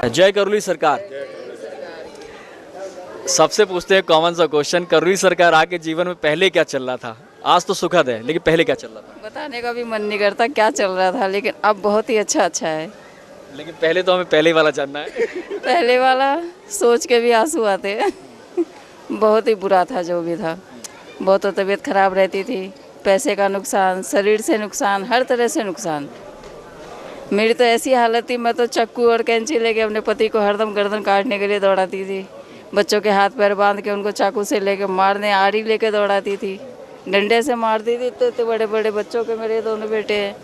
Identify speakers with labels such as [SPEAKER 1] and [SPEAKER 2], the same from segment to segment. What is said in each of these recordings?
[SPEAKER 1] जय करुली सरकार। सबसे पूछते हैं कॉमन सा क्वेश्चन, करुली सरकार आके जीवन में पहले क्या चल रहा था? आज तो सुखद है, लेकिन पहले क्या चल रहा था?
[SPEAKER 2] बताने का भी मन नहीं करता क्या चल रहा था, लेकिन अब बहुत ही अच्छा है।
[SPEAKER 1] लेकिन पहले तो हमें पहले ही वाला जानना है।
[SPEAKER 2] पहले वाला सोच के भी आंसू आते हैं। बहुत ही बुरा था जो भी था। बहुत तबीयत खराब रहती थी, पैसे का नुकसान, शरीर से नुकसान, हर तरह से नुकसान। मेरी तो ऐसी हालत थी, मैं तो चाकू और कैंची लेके अपने पति को हरदम गर्दन काटने के लिए दौड़ाती थी। बच्चों के हाथ पैर बांध के उनको चाकू से लेके मारने, आरी लेके दौड़ाती थी, डंडे से मारती थी। इतने बड़े बड़े बच्चों के मेरे दोनों बेटे हैं।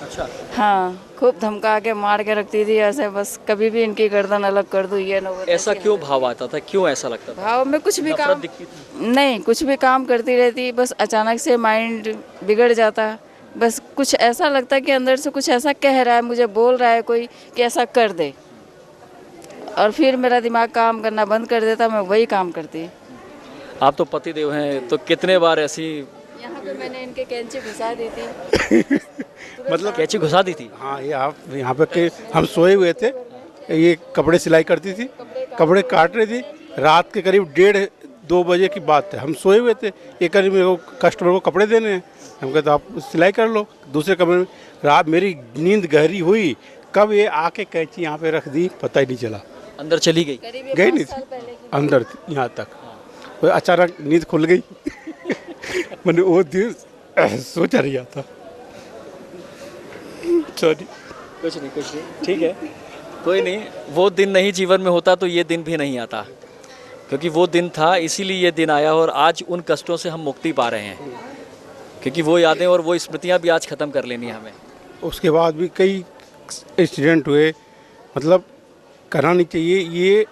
[SPEAKER 1] अच्छा।
[SPEAKER 2] हाँ, खूब धमका के मार के रखती थी ऐसे, बस कभी भी इनकी गर्दन अलग कर दूँ ये ना।
[SPEAKER 1] ऐसा क्यों भाव आता था, क्यों ऐसा लगता था?
[SPEAKER 2] भाव में कुछ भी
[SPEAKER 1] नफरत
[SPEAKER 2] काम
[SPEAKER 1] दिखती थी?
[SPEAKER 2] नहीं, कुछ भी काम करती रहती, बस अचानक से माइंड बिगड़ जाता। बस कुछ ऐसा लगता कि अंदर से कुछ ऐसा कह रहा है, मुझे बोल रहा है कोई कि ऐसा कर दे, और फिर मेरा दिमाग काम करना बंद कर देता, मैं वही काम करती।
[SPEAKER 1] आप तो पति देव हैं, तो कितने बार ऐसी
[SPEAKER 2] यहाँ पे मैंने इनके कैंची घुसा दी थी।
[SPEAKER 1] मतलब कैंची घुसा दी थी?
[SPEAKER 3] हाँ, ये आप यहाँ पे के हम सोए हुए थे, ये कपड़े सिलाई करती थी, कपड़े काट रही थी। रात के करीब 1:30-2 बजे की बात है, हम सोए हुए थे। ये करीब मेरे को कस्टमर को कपड़े देने हैं, हम कहते आप सिलाई कर लो दूसरे कमरे में। रात मेरी नींद गहरी हुई, कब ये आके कैंची यहाँ पे रख दी पता ही नहीं चला।
[SPEAKER 1] अंदर चली गई?
[SPEAKER 3] गई नहीं थी, अंदर थी यहाँ तक। तो अचानक नींद खुल गई। मैंने वो दिन सोचा रहा था। सॉरी।
[SPEAKER 1] कुछ नहीं, ठीक है, कोई नहीं। वो दिन नहीं जीवन में होता तो ये दिन भी नहीं आता, क्योंकि वो दिन था इसीलिए ये दिन आया, और आज उन कष्टों से हम मुक्ति पा रहे हैं, क्योंकि वो यादें और वो स्मृतियाँ भी आज ख़त्म कर लेनी है हमें।
[SPEAKER 3] उसके बाद भी कई एक्सीडेंट हुए, मतलब करना नहीं चाहिए। ये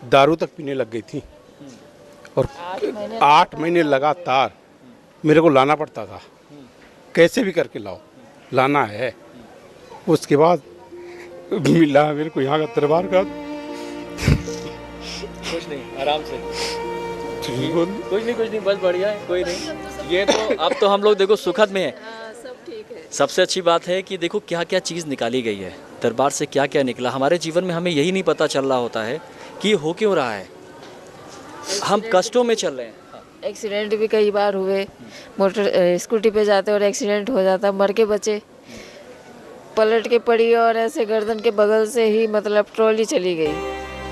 [SPEAKER 3] दारू तक पीने लग गई थी, और 8 महीने लगातार मेरे को लाना पड़ता था, कैसे भी करके लाओ, लाना है। उसके बाद मिला मेरे को यहाँ का दरबार का।
[SPEAKER 1] कुछ नहीं, आराम से। कुछ नहीं, बस बढ़िया है, कोई नहीं। ये तो अब तो हम लोग देखो सुखद में है।
[SPEAKER 2] सब ठीक है।
[SPEAKER 1] सबसे अच्छी बात है कि देखो क्या क्या चीज़ निकाली गई है दरबार से, क्या क्या निकला हमारे जीवन में, हमें यही नहीं पता चल रहा होता है कि हो क्यों रहा है, हम कष्टों में चल रहे हैं।
[SPEAKER 2] एक्सीडेंट भी कई बार हुए, मोटर स्कूटी पे जाते और एक्सीडेंट हो जाता, मर के बचे। पलट के पड़ी और ऐसे गर्दन के बगल से ही मतलब ट्रॉली चली गई।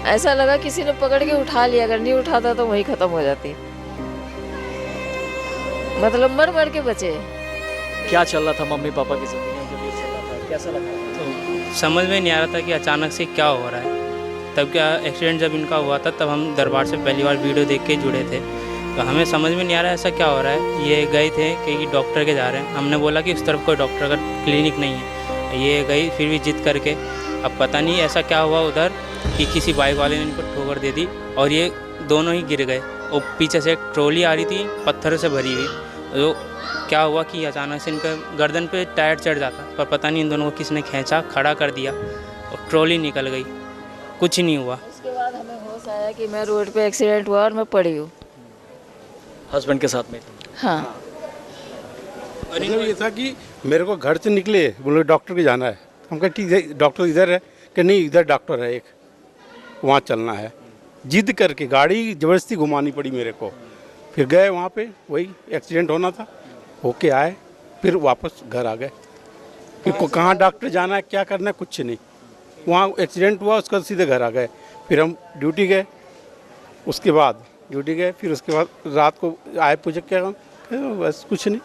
[SPEAKER 2] ऐसा लगा किसी ने पकड़ के उठा लिया, अगर नहीं उठाता तो वही खत्म हो जाती। मतलब मर के बचे।
[SPEAKER 1] क्या चल रहा था मम्मी पापा की जिंदगी में जब ये चल रहा था, कैसा लग रहा था?
[SPEAKER 4] तो समझ में नहीं आ रहा था कि अचानक से क्या हो रहा है। तब क्या एक्सीडेंट जब इनका हुआ था, तब हम दरबार से पहली बार वीडियो देख के जुड़े थे, तो हमें समझ में नहीं आ रहा है ऐसा क्या हो रहा है। ये गए थे कि डॉक्टर के जा रहे हैं, हमने बोला कि उस तरफ कोई डॉक्टर का क्लिनिक नहीं है। ये गई फिर भी जिद करके, अब पता नहीं ऐसा क्या हुआ उधर कि किसी बाइक वाले ने इनको ठोकर दे दी और ये दोनों ही गिर गए। और पीछे से एक ट्रॉली आ रही थी पत्थरों से भरी हुई, तो क्या हुआ कि अचानक से इनका गर्दन पे टायर चढ़ जाता, पर पता नहीं इन दोनों को किसने खींचा, खड़ा कर दिया और ट्रॉली निकल गई, कुछ नहीं हुआ।
[SPEAKER 2] उसके बाद हमें होश आया कि मैं रोड पे एक्सीडेंट हुआ और मैं पड़ी हूँ।
[SPEAKER 1] हस्बैंड के साथ में?
[SPEAKER 2] हाँ।
[SPEAKER 3] मतलब ये था कि मेरे को घर से निकले, बोले डॉक्टर के जाना है। हम कहे ठीक है, डॉक्टर इधर है कि नहीं, इधर डॉक्टर है एक, वहाँ चलना है। जिद करके गाड़ी ज़बरदस्ती घुमानी पड़ी मेरे को। फिर गए वहाँ पे, वही एक्सीडेंट होना था, होके आए, फिर वापस घर आ गए। फिर को कहाँ डॉक्टर जाना है, क्या करना है, कुछ नहीं। वहाँ एक्सीडेंट हुआ, उसका सीधे घर आ गए। फिर हम ड्यूटी गए, उसके बाद ड्यूटी गए, फिर उसके बाद रात को आए, पूछे क्या काम, बस कुछ नहीं।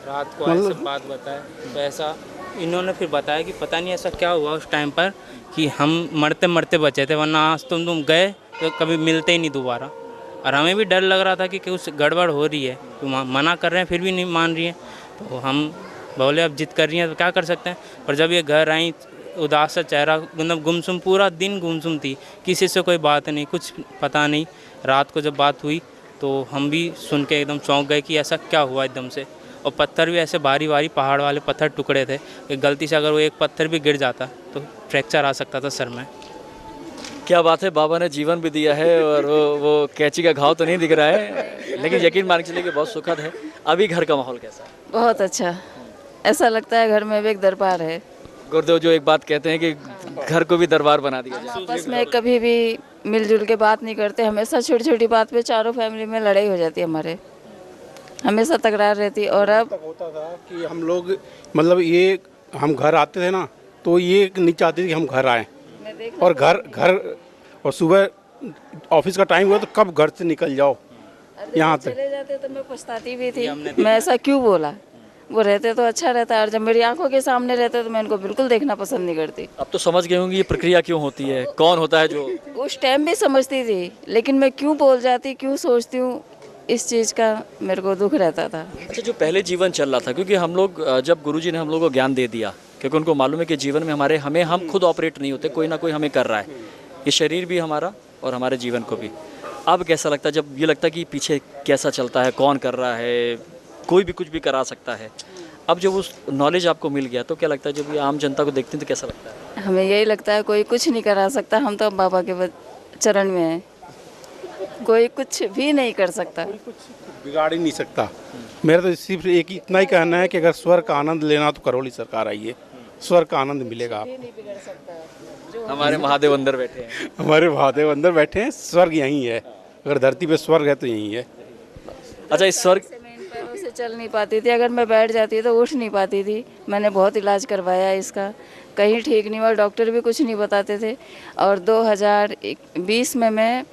[SPEAKER 4] रात को ऐसे बात बताए तो ऐसा इन्होंने फिर बताया कि पता नहीं ऐसा क्या हुआ उस टाइम पर कि हम मरते मरते बचे थे, वरना आज तुम गए तो कभी मिलते ही नहीं दोबारा। और हमें भी डर लग रहा था कि कुछ गड़बड़ हो रही है, तो मना कर रहे हैं फिर भी नहीं मान रही हैं, तो हम बोले अब जिद कर रही हैं तो क्या कर सकते हैं। पर जब ये घर आई, उदास सा चेहरा, मतलब गुमसुम, पूरा दिन गुमसुम थी, किसी से कोई बात नहीं, कुछ पता नहीं। रात को जब बात हुई तो हम भी सुन के एकदम चौंक गए कि ऐसा क्या हुआ एकदम से। और पत्थर भी ऐसे भारी भारी पहाड़ वाले पत्थर टुकड़े थे कि गलती से अगर वो एक पत्थर भी गिर जाता तो फ्रैक्चर आ सकता था सर में।
[SPEAKER 1] क्या बात है, बाबा ने जीवन भी दिया है, और वो कैंची का घाव तो नहीं दिख रहा है, लेकिन यकीन मान के चलिए कि बहुत सुखद है। अभी घर का माहौल कैसा है?
[SPEAKER 2] बहुत अच्छा, ऐसा लगता है घर में भी एक दरबार है।
[SPEAKER 1] गुरुदेव जो एक बात कहते हैं कि घर को भी दरबार बना दिया जाए।
[SPEAKER 2] आपस में कभी भी मिलजुल के बात नहीं करते, हमेशा छोटी छोटी बात पे चारों फैमिली में लड़ाई हो जाती है हमारे, हमेशा तकरार रहती। और अब
[SPEAKER 3] तक होता था कि हम लोग मतलब ये हम घर आते थे ना, तो ये नहीं चाहते थे कि हम घर आएँ, और घर और सुबह ऑफिस का टाइम हुआ तो कब घर से निकल जाओ यहाँ तक।
[SPEAKER 2] चले जाते तो मैं पछताती भी थी, मैं ऐसा क्यों बोला। वो रहते तो अच्छा रहता, और जब मेरी आंखों के सामने रहते तो मैं इनको बिल्कुल देखना पसंद नहीं करती।
[SPEAKER 1] अब तो समझ गए होंगे ये प्रक्रिया क्यों होती है, कौन होता है जो।
[SPEAKER 2] उस टाइम भी समझती थी, लेकिन मैं क्यों बोल जाती, क्यों सोचती हूँ, इस चीज़ का मेरे को दुख रहता था।
[SPEAKER 1] अच्छा, जो पहले जीवन चल रहा था, क्योंकि हम लोग जब गुरुजी ने हम लोग को ज्ञान दे दिया, क्योंकि उनको मालूम है कि जीवन में हम खुद ऑपरेट नहीं होते, कोई ना कोई हमें कर रहा है, ये शरीर भी हमारा और हमारे जीवन को भी। अब कैसा लगता है जब ये लगता है कि पीछे कैसा चलता है, कौन कर रहा है, कोई भी कुछ भी करा सकता है। अब जब उस नॉलेज आपको मिल गया तो क्या लगता है, जब ये आम जनता को देखते हैं तो कैसा लगता है?
[SPEAKER 2] हमें यही लगता है कोई कुछ नहीं करा सकता, हम तो अब बाबा के चरण में हैं, कोई कुछ भी नहीं कर सकता,
[SPEAKER 3] बिगाड़ ही नहीं सकता। मेरा तो सिर्फ एक इतना ही कहना है कि अगर स्वर्ग का आनंद लेना तो करौली सरकार आइए, स्वर्ग का आनंद मिलेगा आप।
[SPEAKER 1] हमारे महादेव अंदर बैठे हैं।
[SPEAKER 3] हमारे महादेव अंदर बैठे हैं, स्वर्ग यहीं है, अगर धरती पे स्वर्ग है तो यहीं है।
[SPEAKER 1] अच्छा, इस स्वर्ग
[SPEAKER 2] मैं इन पैरों से चल नहीं पाती थी, अगर मैं बैठ जाती तो उठ नहीं पाती थी। मैंने बहुत इलाज करवाया इसका, कहीं ठीक नहीं हुआ, डॉक्टर भी कुछ नहीं बताते थे। और 2020 में मैं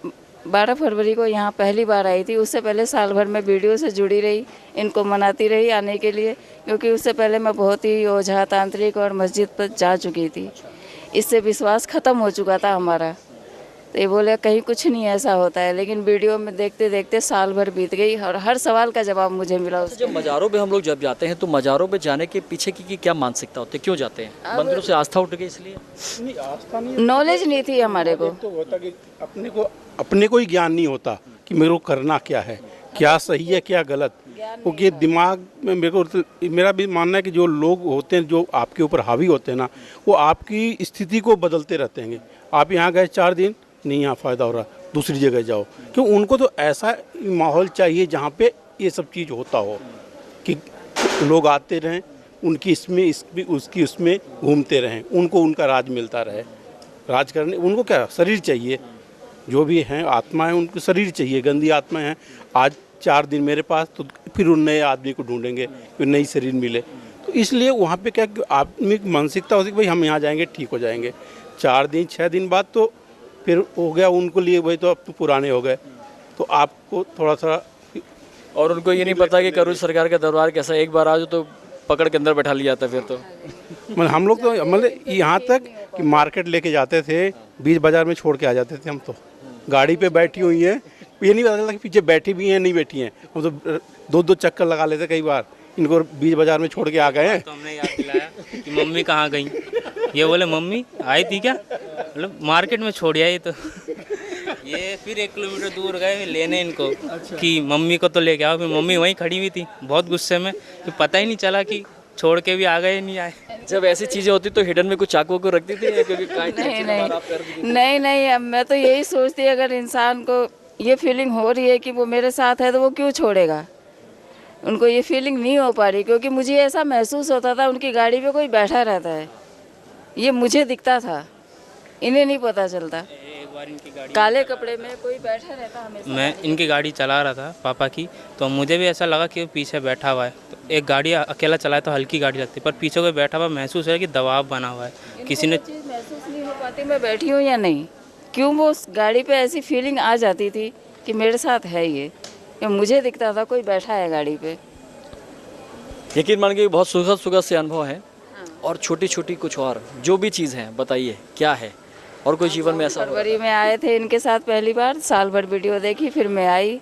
[SPEAKER 2] 12 फरवरी को यहाँ पहली बार आई थी। उससे पहले साल भर में वीडियो से जुड़ी रही, इनको मनाती रही आने के लिए, क्योंकि उससे पहले मैं बहुत ही ओझा, तांत्रिक और मस्जिद पर जा चुकी थी। इससे विश्वास ख़त्म हो चुका था हमारा। तो ये बोले कहीं कुछ नहीं ऐसा होता है, लेकिन वीडियो में देखते देखते साल भर बीत गई और हर सवाल का जवाब मुझे मिला।
[SPEAKER 1] जब मज़ारों पे हम लोग जब जाते हैं तो मज़ारों पे जाने के पीछे की क्या मानसिकता होती है, क्यों जाते हैं? मंदिरों से आस्था उठ गई इसलिए?
[SPEAKER 3] नहीं, आस्था नहीं,
[SPEAKER 2] नॉलेज नहीं थी हमारे को।
[SPEAKER 3] तो होता कि अपने को ही ज्ञान नहीं होता कि मेरे को करना क्या है, क्या सही है क्या गलत, क्योंकि दिमाग में मेरा भी मानना है कि जो लोग होते हैं जो आपके ऊपर हावी होते हैं ना, वो आपकी स्थिति को बदलते रहते हैं। आप यहाँ गए 4 दिन, नहीं यहाँ फ़ायदा हो रहा, दूसरी जगह जाओ, क्यों उनको तो ऐसा माहौल चाहिए जहाँ पे ये सब चीज़ होता हो कि लोग आते रहें, उनकी उसकी उसमें घूमते रहें, उनको उनका राज मिलता रहे। राज करने उनको क्या शरीर चाहिए, जो भी हैं आत्मा है उनको शरीर चाहिए, गंदी आत्मा है। आज 4 दिन मेरे पास, तो फिर उन नए आदमी को ढूंढेंगे कि नई शरीर मिले। तो इसलिए वहाँ पे क्या आदमी की मानसिकता होती है कि भाई हम यहाँ जाएंगे ठीक हो जाएंगे। 4 दिन 6 दिन बाद तो फिर हो गया उनको लिए, वही तो अब तो पुराने हो गए। तो आपको थोड़ा सा,
[SPEAKER 1] और उनको ये नहीं पता कि करूँ सरकार का दरबार कैसा, एक बार आ जाओ तो पकड़ के अंदर बैठा लिया था फिर तो।
[SPEAKER 3] मतलब हम लोग तो मतलब यहाँ तक कि मार्केट लेके जाते थे, बीच बाजार में छोड़ के आ जाते थे हम तो। गाड़ी पे बैठी हुई हैं, ये नहीं पता चलता कि पीछे बैठी भी हैं नहीं बैठी हैं। हम तो 2-2 चक्कर लगा लेते कई बार, इनको बीच बाजार में छोड़ के आ गए हैं।
[SPEAKER 4] तो हमने याद दिलाया कि मम्मी कहाँ गई, ये बोले मम्मी आई थी क्या, मतलब मार्केट में छोड़ आई। तो ये फिर 1 किलोमीटर दूर गए लेने इनको कि मम्मी को तो लेके आओ। फिर मम्मी वहीं खड़ी हुई थी बहुत गुस्से में, तो पता ही नहीं चला कि छोड़ के भी आ गए नहीं आए।
[SPEAKER 1] जब ऐसी चीज़ें होती तो हिडन में कुछ चाकू को रखती थी, क्योंकि
[SPEAKER 2] नहीं, अब मैं तो यही सोचती, अगर इंसान को ये फीलिंग हो रही है कि वो मेरे साथ है तो वो क्यों छोड़ेगा। उनको ये फीलिंग नहीं हो पा रही, क्योंकि मुझे ऐसा महसूस होता था उनकी गाड़ी पे कोई बैठा रहता है, ये मुझे दिखता था, इन्हें नहीं पता चलता।
[SPEAKER 4] एक बार इनकी गाड़ी,
[SPEAKER 2] काले कपड़े में कोई बैठा रहता हमेशा।
[SPEAKER 4] मैं इनकी गाड़ी चला रहा था पापा की, तो मुझे भी ऐसा लगा कि वो पीछे बैठा हुआ है। तो एक गाड़ी अकेला चलाए तो हल्की गाड़ी लगती, पर पीछे कोई बैठा हुआ महसूस है कि दबाव बना हुआ है, किसी ने।
[SPEAKER 2] चीज़ महसूस नहीं हो पाती मैं बैठी हूँ या नहीं, क्यों वो उस गाड़ी पे ऐसी फीलिंग आ जाती थी कि मेरे साथ है ये, कि मुझे दिखता था कोई बैठा है गाड़ी पे।
[SPEAKER 1] यकीन मान के बहुत सुखद से अनुभव है। और छोटी छोटी कुछ और जो भी चीज़ है बताइए क्या है, और कोई जीवन में ऐसा?
[SPEAKER 2] फरवरी में आए थे इनके साथ पहली बार, साल भर वीडियो देखी, फिर मैं आई,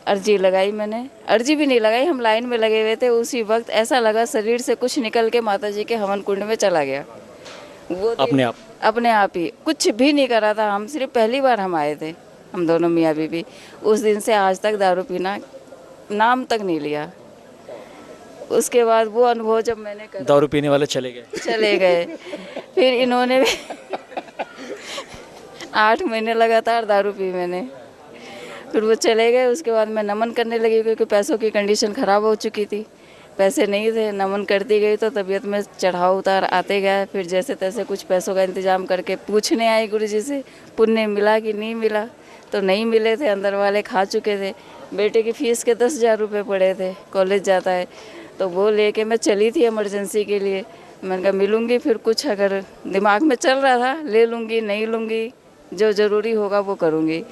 [SPEAKER 2] अर्जी लगाई। मैंने अर्जी भी नहीं लगाई, हम लाइन में लगे हुए थे। उसी वक्त ऐसा लगा शरीर से कुछ निकल के माता जी के हवन कुंड में चला गया। वो अपने आप ही, कुछ भी नहीं करा था। हम सिर्फ पहली बार हम आए थे, हम दोनों मियाँ बीवी। उस दिन से आज तक दारू पीना नाम तक नहीं लिया। उसके बाद वो अनुभव जब मैंने करा,
[SPEAKER 1] दारू पीने वाले चले गए।
[SPEAKER 2] फिर इन्होंने भी 8 महीने लगातार दारू पी मैंने, फिर वो चले गए। उसके बाद मैं नमन करने लगी, क्योंकि पैसों की कंडीशन ख़राब हो चुकी थी। पैसे नहीं थे, नमन करती गई तो तबीयत में चढ़ाव उतार आते गया। फिर जैसे तैसे कुछ पैसों का इंतजाम करके पूछने आई गुरुजी से, पुण्य मिला कि नहीं मिला, तो नहीं मिले थे, अंदर वाले खा चुके थे। बेटे की फ़ीस के 10,000 रुपये पड़े थे, कॉलेज जाता है, तो वो लेके मैं चली थी इमरजेंसी के लिए। मैंने कहा मिलूँगी, फिर कुछ अगर दिमाग में चल रहा था ले लूँगी, नहीं लूँगी, जो ज़रूरी होगा वो करूँगी।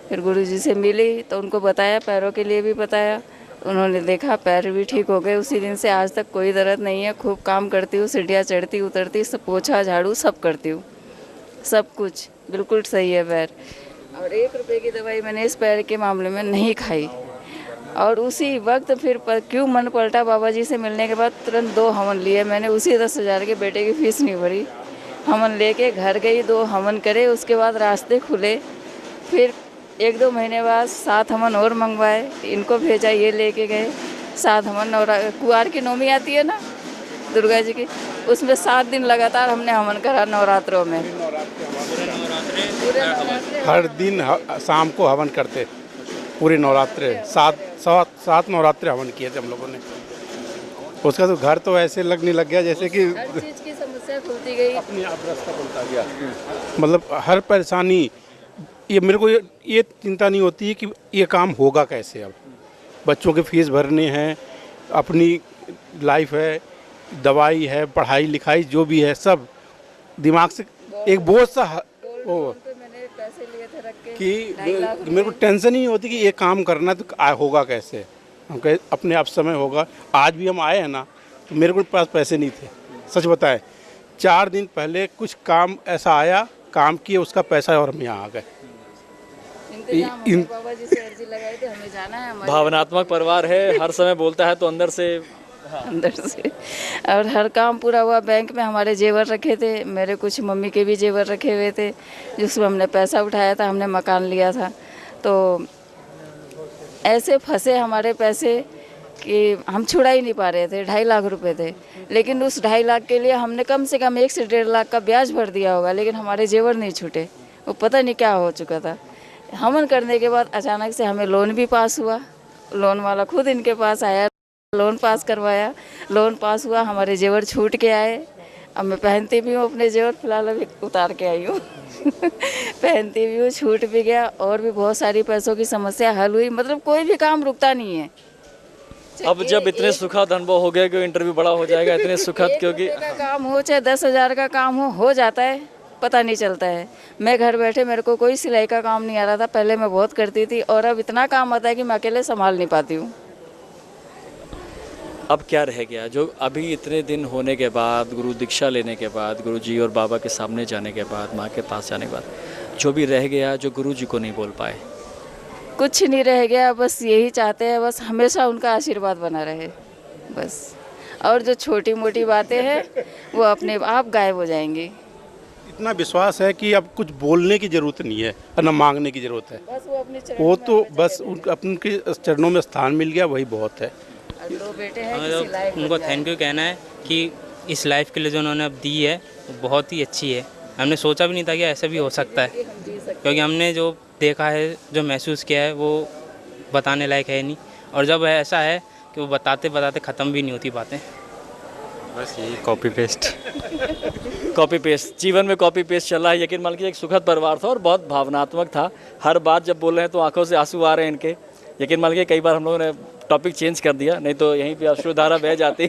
[SPEAKER 2] फिर गुरुजी से मिली तो उनको बताया, पैरों के लिए भी बताया, उन्होंने देखा पैर भी ठीक हो गए। उसी दिन से आज तक कोई दर्द नहीं है, खूब काम करती हूँ, सीढ़ियाँ चढ़ती उतरती, सब पोछा झाड़ू सब करती हूँ, सब कुछ बिल्कुल सही है पैर। और 1 रुपये की दवाई मैंने इस पैर के मामले में नहीं खाई। और उसी वक्त फिर क्यों मन पलटा, बाबा जी से मिलने के बाद तुरंत 2 हवन लिए मैंने। उसी 10,000 के बेटे की फ़ीस नहीं भरी, हवन लेके घर गई, 2 हवन करे, उसके बाद रास्ते खुले। फिर 1-2 महीने बाद 7 हवन और मंगवाए, इनको भेजा, ये लेके गए 7 हवन। और कुआर की नौमी आती है ना दुर्गा जी की, उसमें 7 दिन लगातार हमने हवन करा नवरात्रों में।
[SPEAKER 3] हर दिन शाम को हवन करते, पूरे नवरात्रे 7 नवरात्रे हवन किए थे हम लोगों ने। उसका तो घर तो ऐसे लगने लग गया जैसे कि
[SPEAKER 2] हर चीज़ की समस्या खुलती गई,
[SPEAKER 3] अपने आप रास्ता खुलता गया। मतलब हर परेशानी, ये मेरे को ये चिंता नहीं होती है कि ये काम होगा कैसे। अब बच्चों के फीस भरने हैं, अपनी लाइफ है, दवाई है, पढ़ाई लिखाई जो भी है, सब दिमाग से एक बोझ सा वो
[SPEAKER 2] मैंने पैसे लिए थे रख के
[SPEAKER 3] कि
[SPEAKER 2] 2.5 लाख
[SPEAKER 3] मेरे को टेंशन ही नहीं होती कि ये काम करना तो होगा कैसे, हम कहे अपने आप समय होगा। आज भी हम आए हैं ना, तो मेरे को पास पैसे नहीं थे, सच बताएं। 4 दिन पहले कुछ काम ऐसा आया, काम किए, उसका पैसा और हम यहाँ आ गए।
[SPEAKER 2] बाबा जी से अर्जी लगाई थी, हमें जाना है, हमारे
[SPEAKER 1] भावनात्मक परिवार है, हर समय बोलता है तो अंदर से
[SPEAKER 2] अंदर से। और हर काम पूरा हुआ। बैंक में हमारे जेवर रखे थे, मेरे कुछ मम्मी के भी जेवर रखे हुए थे, जिसमें हमने पैसा उठाया था, हमने मकान लिया था। तो ऐसे फंसे हमारे पैसे कि हम छुड़ा ही नहीं पा रहे थे। 2.5 लाख रुपए थे, लेकिन उस 2.5 लाख के लिए हमने कम से कम 1 से 1.5 लाख का ब्याज भर दिया होगा, लेकिन हमारे जेवर नहीं छूटे। वो पता नहीं क्या हो चुका था। हमन करने के बाद अचानक से हमें लोन भी पास हुआ, लोन वाला खुद इनके पास आया, लोन पास करवाया, लोन पास हुआ, हमारे जेवर छूट के आए। अब मैं पहनती भी हूँ अपने जेवर, फिलहाल अभी उतार के आई हूँ पहनती भी हूँ, छूट भी गया, और भी बहुत सारी पैसों की समस्या हल हुई। मतलब कोई भी काम रुकता नहीं है।
[SPEAKER 1] अब जब इतने सुखद अनुभव हो गया कि इंटरव्यू बड़ा हो जाएगा, इतने सुखद, क्योंकि
[SPEAKER 2] 1 रुपये का काम हो चाहे 10,000 का काम हो जाता है, पता नहीं चलता है। मैं घर बैठे, मेरे को कोई सिलाई का काम नहीं आ रहा था, पहले मैं बहुत करती थी, और अब इतना काम आता है कि मैं अकेले संभाल नहीं पाती हूँ।
[SPEAKER 1] अब क्या रह गया जो अभी इतने दिन होने के बाद, गुरु दीक्षा लेने के बाद, गुरु जी और बाबा के सामने जाने के बाद, माँ के पास जाने के बाद, जो भी रह गया जो गुरु जी को नहीं बोल पाए?
[SPEAKER 2] कुछ नहीं रह गया, बस यही चाहते हैं, बस हमेशा उनका आशीर्वाद बना रहे बस। और जो छोटी मोटी बातें हैं वो अपने आप गायब हो जाएंगी।
[SPEAKER 3] इतना विश्वास है कि अब कुछ बोलने की जरूरत नहीं है और न मांगने की जरूरत है।
[SPEAKER 2] बस वो अपने चरणों
[SPEAKER 3] वो
[SPEAKER 2] में
[SPEAKER 3] तो
[SPEAKER 2] अपना
[SPEAKER 3] बस उनके चरणों में स्थान मिल गया, वही बहुत है।
[SPEAKER 2] और 2 बेटे हैं,
[SPEAKER 4] हमें
[SPEAKER 2] किसी लायक
[SPEAKER 4] तो
[SPEAKER 2] बन
[SPEAKER 4] उनको
[SPEAKER 2] जाए।
[SPEAKER 4] थैंक यू कहना है कि इस लाइफ के लिए जो उन्होंने अब दी है वो बहुत ही अच्छी है। हमने सोचा भी नहीं था कि ऐसा भी हो सकता है,
[SPEAKER 2] हम जी सकते
[SPEAKER 4] क्योंकि हमने जो देखा है, जो महसूस किया है, वो बताने लायक है नहीं। और जब ऐसा है कि वो बताते बताते ख़त्म भी नहीं होती बातें।
[SPEAKER 5] बस यही कॉपी पेस्ट
[SPEAKER 1] कॉपी पेस्ट, जीवन में कॉपी पेस्ट चल रहा है। यकीन मान लीजिए एक सुखद परिवार था और बहुत भावनात्मक था। हर बात जब बोल रहे हैं तो आंखों से आंसू आ रहे हैं इनके। यकीन मान लीजिए कई बार हम लोगों ने टॉपिक चेंज कर दिया, नहीं तो यहीं पे अश्रुधारा बह जाती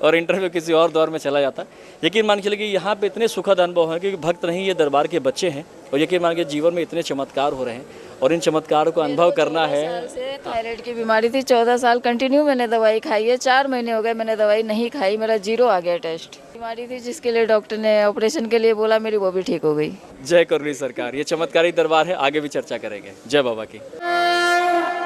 [SPEAKER 1] और इंटरव्यू किसी और दौर में चला जाता। यकीन मान के चलिए कि यहाँ पे इतने सुखद अनुभव हैं क्योंकि भक्त नहीं, ये दरबार के बच्चे हैं, और यकीन मान के जीवन में इतने चमत्कार हो रहे हैं और इन चमत्कारों को अनुभव करना है।
[SPEAKER 2] 14 साल से थायराइड की बीमारी थी, 14 साल कंटिन्यू मैंने दवाई खाई है। 4 महीने हो गए मैंने दवाई नहीं खाई, मेरा 0 आ गया टेस्ट। बीमारी थी जिसके लिए डॉक्टर ने ऑपरेशन के लिए बोला, मेरी वो भी ठीक हो गई।
[SPEAKER 1] जय करुणी सरकार। ये चमत्कारी दरबार है, आगे भी चर्चा करेंगे। जय बाबा की।